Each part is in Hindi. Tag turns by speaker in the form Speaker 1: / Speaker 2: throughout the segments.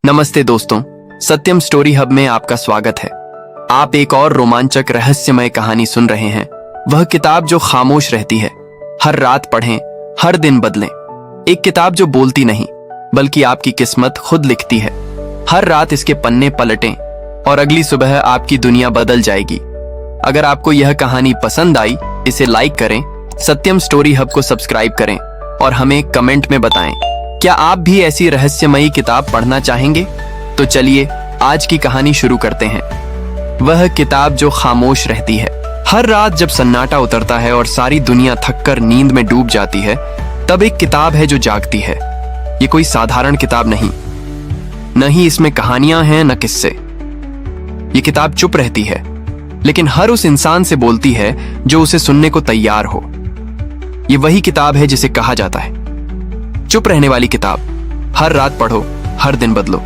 Speaker 1: नमस्ते दोस्तों, सत्यम स्टोरी हब में आपका स्वागत है। आप एक और रोमांचक रहस्यमय कहानी सुन रहे हैं। वह किताब जो खामोश रहती है। हर रात पढ़ें, हर दिन बदलें। एक किताब जो बोलती नहीं बल्कि आपकी किस्मत खुद लिखती है। हर रात इसके पन्ने पलटें और अगली सुबह आपकी दुनिया बदल जाएगी। अगर आपको यह कहानी पसंद आई, इसे लाइक करें, सत्यम स्टोरी हब को सब्सक्राइब करें और हमें कमेंट में बताएं। क्या आप भी ऐसी रहस्यमयी किताब पढ़ना चाहेंगे? तो चलिए आज की कहानी शुरू करते हैं। वह किताब जो खामोश रहती है। हर रात जब सन्नाटा उतरता है और सारी दुनिया थककर नींद में डूब जाती है, तब एक किताब है जो जागती है। ये कोई साधारण किताब नहीं, न ही इसमें कहानियां हैं न किस्से। ये किताब चुप रहती है, लेकिन हर उस इंसान से बोलती है जो उसे सुनने को तैयार हो। ये वही किताब है जिसे कहा जाता है चुप रहने वाली किताब। हर रात पढ़ो, हर दिन बदलो।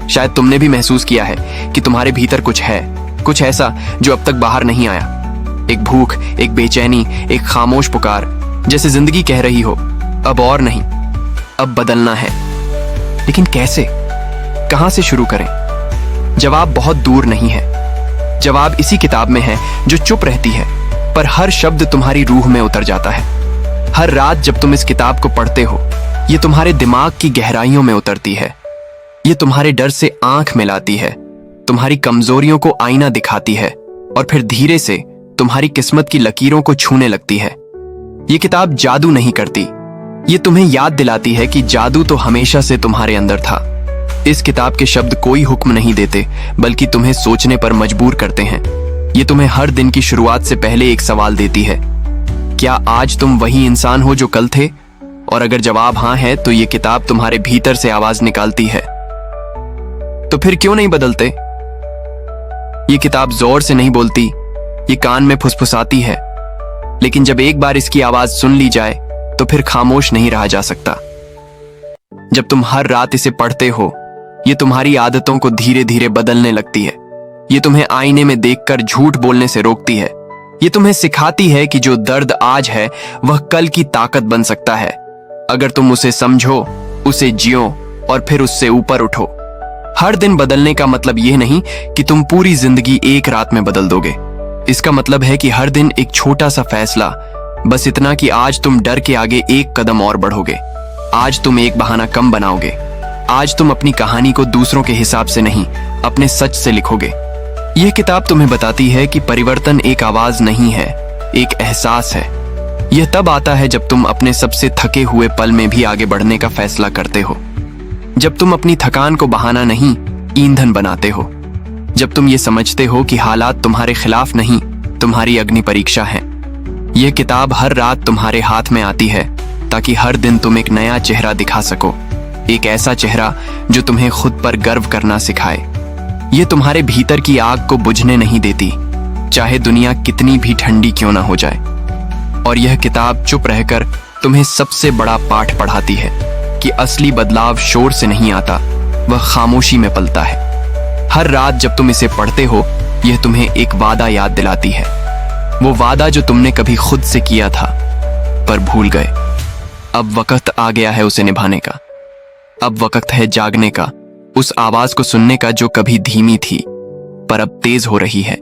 Speaker 1: शायद तुमने भी महसूस किया है कि तुम्हारे भीतर कुछ है, कुछ ऐसा जो अब तक बाहर नहीं आया। एक भूख, एक बेचैनी, एक खामोश पुकार, जैसे जिंदगी कह रही हो, अब और नहीं, अब बदलना है। लेकिन कैसे, कहां से शुरू करें? जवाब बहुत दूर नहीं है। जवाब इसी किताब में है जो चुप रहती है, पर हर शब्द तुम्हारी रूह में उतर जाता है। हर रात जब तुम इस किताब को पढ़ते हो, ये तुम्हारे दिमाग की गहराइयों में उतरती है। ये तुम्हारे डर से आंख मिलाती है, तुम्हारी कमजोरियों को आईना दिखाती है और फिर धीरे से तुम्हारी किस्मत की लकीरों को छूने लगती है। ये किताब जादू नहीं करती, ये तुम्हें याद दिलाती है कि जादू तो हमेशा से तुम्हारे अंदर था। इस किताब के शब्द कोई हुक्म नहीं देते, बल्कि तुम्हें सोचने पर मजबूर करते हैं। ये तुम्हें हर दिन की शुरुआत से पहले एक सवाल देती है, क्या आज तुम वही इंसान हो जो कल थे? और अगर जवाब हां है, तो ये किताब तुम्हारे भीतर से आवाज निकालती है, तो फिर क्यों नहीं बदलते? ये किताब जोर से नहीं बोलती, ये कान में फुसफुसाती है। लेकिन जब एक बार इसकी आवाज सुन ली जाए, तो फिर खामोश नहीं रहा जा सकता। जब तुम हर रात इसे पढ़ते हो, ये तुम्हारी आदतों को धीरे धीरे बदलने लगती है। ये तुम्हें आईने में देखकर झूठ बोलने से रोकती है। ये तुम्हें सिखाती है कि जो दर्द आज है, वह कल की ताकत बन सकता है, अगर तुम उसे समझो, उसे जियो और फिर उससे ऊपर उठो। हर दिन बदलने का मतलब यह नहीं कि तुम पूरी जिंदगी एक रात में बदल दोगे। इसका मतलब है कि हर दिन एक छोटा सा फैसला, बस इतना कि आज तुम डर के आगे एक कदम और बढ़ोगे। आज तुम एक बहाना कम बनाओगे। आज तुम अपनी कहानी को दूसरों के हिसाब से नहीं, अपने सच से लिखोगे। यह किताब तुम्हें बताती है कि परिवर्तन एक आवाज नहीं है, एक एहसास है। यह तब आता है जब तुम अपने सबसे थके हुए पल में भी आगे बढ़ने का फैसला करते हो। जब तुम अपनी थकान को बहाना नहीं, ईंधन बनाते हो। जब तुम ये समझते हो कि हालात तुम्हारे खिलाफ नहीं, तुम्हारी अग्नि परीक्षा है। यह किताब हर रात तुम्हारे हाथ में आती है, ताकि हर दिन तुम एक नया चेहरा दिखा सको। एक ऐसा चेहरा जो तुम्हें खुद पर गर्व करना सिखाए। ये तुम्हारे भीतर की आग को बुझने नहीं देती, चाहे दुनिया कितनी भी ठंडी क्यों ना हो जाए। और यह किताब चुप रहकर तुम्हें सबसे बड़ा पाठ पढ़ाती है कि असली बदलाव शोर से नहीं आता, वह खामोशी में पलता है। हर रात जब तुम इसे पढ़ते हो, यह तुम्हें एक वादा याद दिलाती है। वो वादा जो तुमने कभी खुद से किया था, पर भूल गए। अब वक्त आ गया है उसे निभाने का। अब वक्त है जागने का, उस आवाज को सुनने का जो कभी धीमी थी पर अब तेज हो रही है।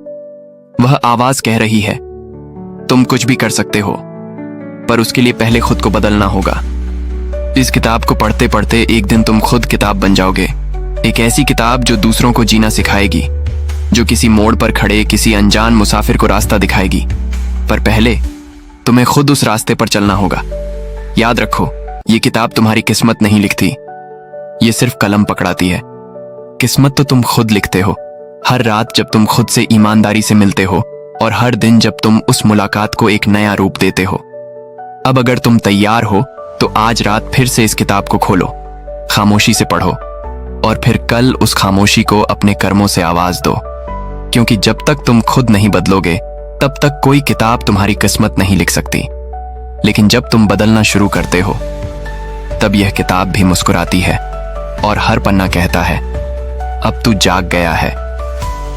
Speaker 1: वह आवाज कह रही है, तुम कुछ भी कर सकते हो, पर उसके लिए पहले खुद को बदलना होगा। इस किताब को पढ़ते पढ़ते एक दिन तुम खुद किताब बन जाओगे। एक ऐसी किताब जो दूसरों को जीना सिखाएगी, जो किसी मोड़ पर खड़े किसी अनजान मुसाफिर को रास्ता दिखाएगी। पर पहले तुम्हें खुद उस रास्ते पर चलना होगा। याद रखो, ये किताब तुम्हारी किस्मत नहीं लिखती, ये सिर्फ कलम पकड़ाती है। किस्मत तो तुम खुद लिखते हो। हर रात जब तुम खुद से ईमानदारी से मिलते हो, और हर दिन जब तुम उस मुलाकात को एक नया रूप देते हो। अब अगर तुम तैयार हो, तो आज रात फिर से इस किताब को खोलो, खामोशी से पढ़ो, और फिर कल उस खामोशी को अपने कर्मों से आवाज दो। क्योंकि जब तक तुम खुद नहीं बदलोगे, तब तक कोई किताब तुम्हारी किस्मत नहीं लिख सकती। लेकिन जब तुम बदलना शुरू करते हो, तब यह किताब भी मुस्कुराती है और हर पन्ना कहता है, अब तू जाग गया है,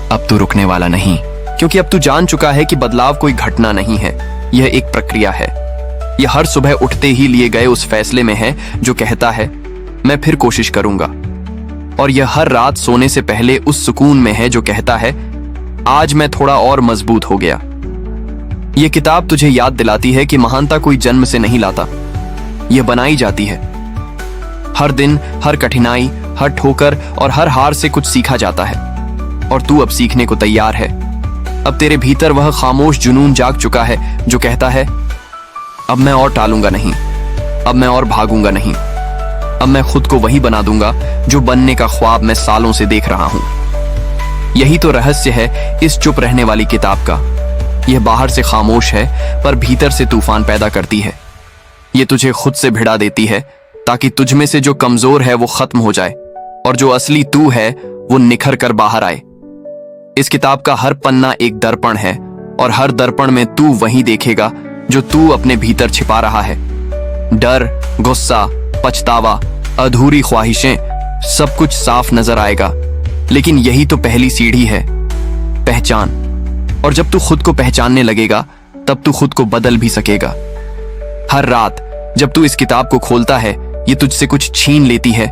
Speaker 1: अब तू रुकने वाला नहीं। क्योंकि अब तू जान चुका है कि बदलाव कोई घटना नहीं है, यह एक प्रक्रिया है। यह हर सुबह उठते ही लिए गए उस फैसले में है जो कहता है, मैं फिर कोशिश करूंगा। और यह हर रात सोने से पहले उस सुकून में है जो कहता है, आज मैं थोड़ा और मजबूत हो गया। यह किताब तुझे याद दिलाती है कि महानता कोई जन्म से नहीं लाता, यह बनाई जाती है। हर दिन, हर कठिनाई, हर ठोकर और हर हार से कुछ सीखा जाता है, और तू अब सीखने को तैयार है। अब तेरे भीतर वह खामोश जुनून जाग चुका है जो कहता है, अब मैं और टालूंगा नहीं, अब मैं और भागूंगा नहीं, अब मैं खुद को वही बना दूंगा जो बनने का ख्वाब मैं सालों से देख रहा हूं। यही तो रहस्य है इस चुप रहने वाली किताब का। यह बाहर से खामोश है पर भीतर से तूफान पैदा करती है। यह तुझे खुद से भिड़ा देती है ताकि तुझ में से जो कमजोर है वो खत्म हो जाए और जो असली तू है वो निखर कर बाहर आए। इस किताब का हर पन्ना एक दर्पण है और हर दर्पण में तू वही देखेगा जो तू अपने भीतर छिपा रहा है। डर, गुस्सा, पछतावा, अधूरी ख्वाहिशें, सब कुछ साफ नजर आएगा। लेकिन यही तो पहली सीढ़ी है, पहचान। और जब तू खुद को पहचानने लगेगा तब तू खुद को बदल भी सकेगा। हर रात जब तू इस किताब को खोलता है, ये तुझसे कुछ छीन लेती है,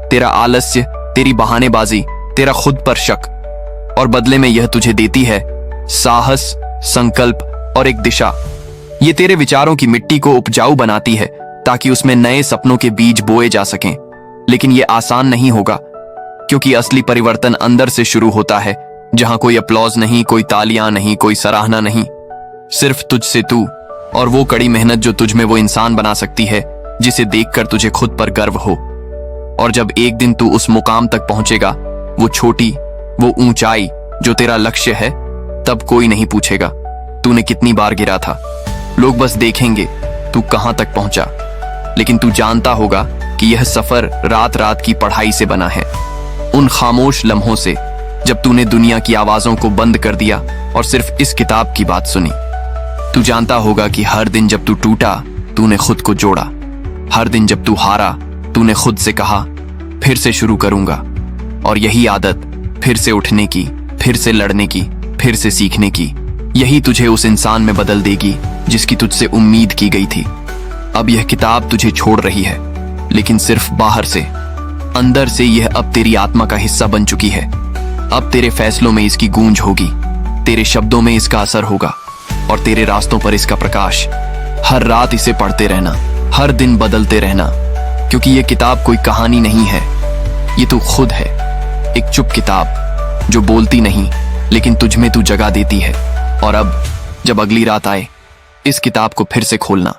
Speaker 1: तेरा आलस्य, तेरी बहानेबाजी, तेरा खुद पर शक, और बदले में यह तुझे देती है साहस, संकल्प और एक दिशा। ये तेरे विचारों की मिट्टी को उपजाऊ बनाती है ताकि उसमें नए सपनों के बीज बोए जा सकें। लेकिन यह आसान नहीं होगा, क्योंकि असली परिवर्तन अंदर से शुरू होता है, जहां कोई अपलॉज नहीं, कोई तालियां नहीं, कोई सराहना नहीं, सिर्फ तुझसे तू और वो कड़ी मेहनत जो तुझ में वो इंसान बना सकती है जिसे देखकर तुझे खुद पर गर्व हो। और जब एक दिन तू उस मुकाम तक पहुंचेगा, वो छोटी, वो ऊंचाई जो तेरा लक्ष्य है, तब कोई नहीं पूछेगा तूने कितनी बार गिरा था। लोग बस देखेंगे तू कहां तक पहुंचा। लेकिन तू जानता होगा कि यह सफर रात रात की पढ़ाई से बना है, उन खामोश लम्हों से जब तूने दुनिया की आवाजों को बंद कर दिया और सिर्फ इस किताब की बात सुनी। तू जानता होगा कि हर दिन जब तू टूटा, तूने खुद को जोड़ा। हर दिन जब तू हारा, तूने खुद से कहा, फिर से शुरू करूंगा। और यही आदत, फिर से उठने की, फिर से लड़ने की, फिर से सीखने की, यही तुझे उस इंसान में बदल देगी जिसकी तुझसे उम्मीद की गई थी। अब यह किताब तुझे छोड़ रही है, लेकिन सिर्फ बाहर से। अंदर से यह अब तेरी आत्मा का हिस्सा बन चुकी है। अब तेरे फैसलों में इसकी गूंज होगी, तेरे शब्दों में इसका असर होगा और तेरे रास्तों पर इसका प्रकाश। हर रात इसे पढ़ते रहना, हर दिन बदलते रहना, क्योंकि यह किताब कोई कहानी नहीं है, ये तू खुद है। एक चुप किताब जो बोलती नहीं, लेकिन तुझ में तू जगह देती है। और अब जब अगली रात आए, इस किताब को फिर से खोलना,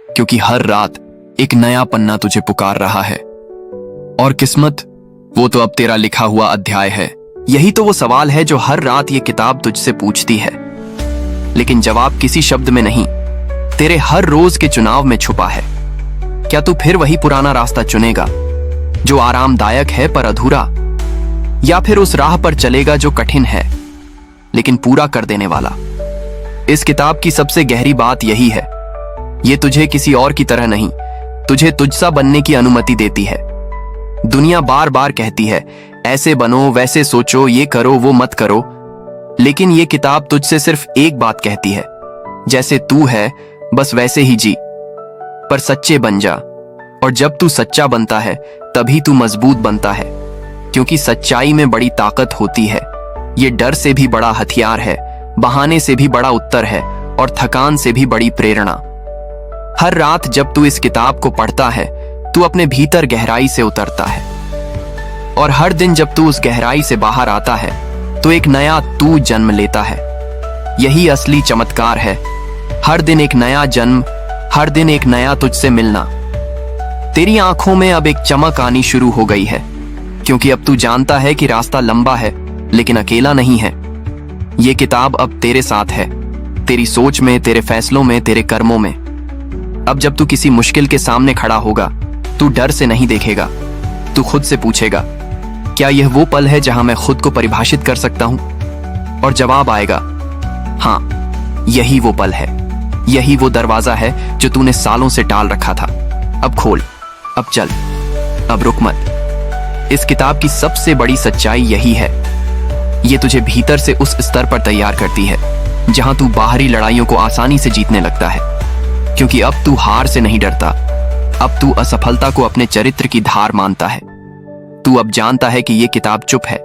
Speaker 1: क्योंकि हर रात एक नया पन्ना तुझे पुकार रहा है। और किस्मत, वो तो अब तेरा लिखा हुआ अध्याय है। यही तो वो सवाल है जो हर रात ये किताब तुझसे पूछती है, लेकिन जवाब किसी शब्द में नहीं, तेरे हर रोज के चुनाव में छुपा है। क्या तू फिर वही पुराना रास्ता चुनेगा जो आरामदायक है पर अधूरा, या फिर उस राह पर चलेगा जो कठिन है लेकिन पूरा कर देने वाला? इस किताब की सबसे गहरी बात यही है, ये तुझे किसी और की तरह नहीं, तुझे तुझसा बनने की अनुमति देती है। दुनिया बार बार कहती है, ऐसे बनो, वैसे सोचो, ये करो, वो मत करो, लेकिन ये किताब तुझसे सिर्फ एक बात कहती है, जैसे तू है बस वैसे ही जी, पर सच्चे बन जा। और जब तू सच्चा बनता है तभी तू मजबूत बनता है, क्योंकि सच्चाई में बड़ी ताकत होती है। ये डर से भी बड़ा हथियार है, बहाने से भी बड़ा उत्तर है और थकान से भी बड़ी प्रेरणा। हर रात जब तू इस किताब को पढ़ता है, तू अपने भीतर गहराई से उतरता है, और हर दिन जब तू उस गहराई से बाहर आता है तो एक नया तू जन्म लेता है। यही असली चमत्कार है, हर दिन एक नया जन्म, हर दिन एक नया तुझसे मिलना। तेरी आंखों में अब एक चमक आनी शुरू हो गई है, क्योंकि अब तू जानता है कि रास्ता लंबा है लेकिन अकेला नहीं है। ये किताब अब तेरे साथ है, तेरी सोच में, तेरे फैसलों में, तेरे कर्मों में। अब जब तू किसी मुश्किल के सामने खड़ा होगा, तू डर से नहीं देखेगा, तू खुद से पूछेगा, क्या यह वो पल है जहां मैं खुद को परिभाषित कर सकता हूं? और जवाब आएगा, हाँ, यही वो पल है, यही वो दरवाजा है जो तूने सालों से टाल रखा था। अब खोल, अब चल, अब रुक मत। इस किताब की सबसे बड़ी सच्चाई यही है, ये तुझे भीतर से उस स्तर पर तैयार करती है जहां तू बाहरी लड़ाइयों को आसानी से जीतने लगता है, क्योंकि अब तू हार से नहीं डरता, अब तू असफलता को अपने चरित्र की धार मानता है। तू अब जानता है कि ये किताब चुप है,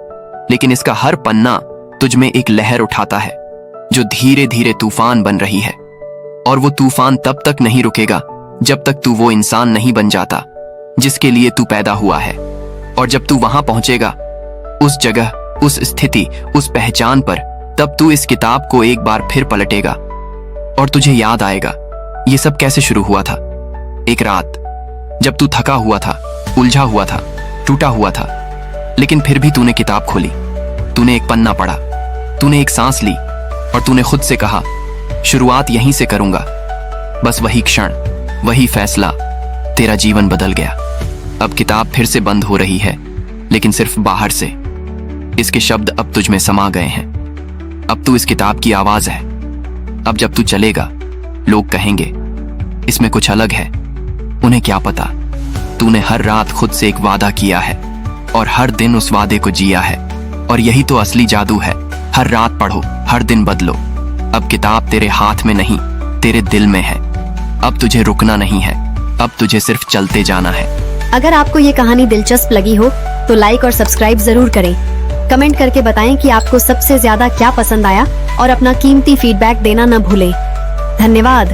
Speaker 1: लेकिन इसका हर पन्ना तुझ में एक लहर उठाता है जो धीरे धीरे तूफान बन रही है। और वो तूफान तब तक नहीं रुकेगा जब तक तू वो इंसान नहीं बन जाता जिसके लिए तू पैदा हुआ है। और जब तू वहां पहुंचेगा, उस जगह, उस स्थिति, उस पहचान पर, तब तू इस किताब को एक बार फिर पलटेगा और तुझे याद आएगा ये सब कैसे शुरू हुआ था। एक रात जब तू थका हुआ था, उलझा हुआ था, टूटा हुआ था, लेकिन फिर भी तूने किताब खोली, तूने एक पन्ना पढ़ा, तूने एक सांस ली और तूने खुद से कहा, शुरुआत यहीं से करूंगा। बस वही क्षण, वही फैसला, तेरा जीवन बदल गया। अब किताब फिर से बंद हो रही है, लेकिन सिर्फ बाहर से। इसके शब्द अब तुझ में समा गए हैं। अब तू इस किताब की आवाज है। अब जब तू चलेगा, लोग कहेंगे इसमें कुछ अलग है। उन्हें क्या पता, तूने हर रात खुद से एक वादा किया है और हर दिन उस वादे को जिया है। और यही तो असली जादू है। हर रात पढ़ो, हर दिन बदलो। अब किताब तेरे हाथ में नहीं, तेरे दिल में है। अब तुझे रुकना नहीं है, अब तुझे सिर्फ चलते जाना है।
Speaker 2: अगर आपको ये कहानी दिलचस्प लगी हो तो लाइक और सब्सक्राइब जरूर करें। कमेंट करके बताएं कि आपको सबसे ज्यादा क्या पसंद आया और अपना कीमती फीडबैक देना न भूलें। धन्यवाद।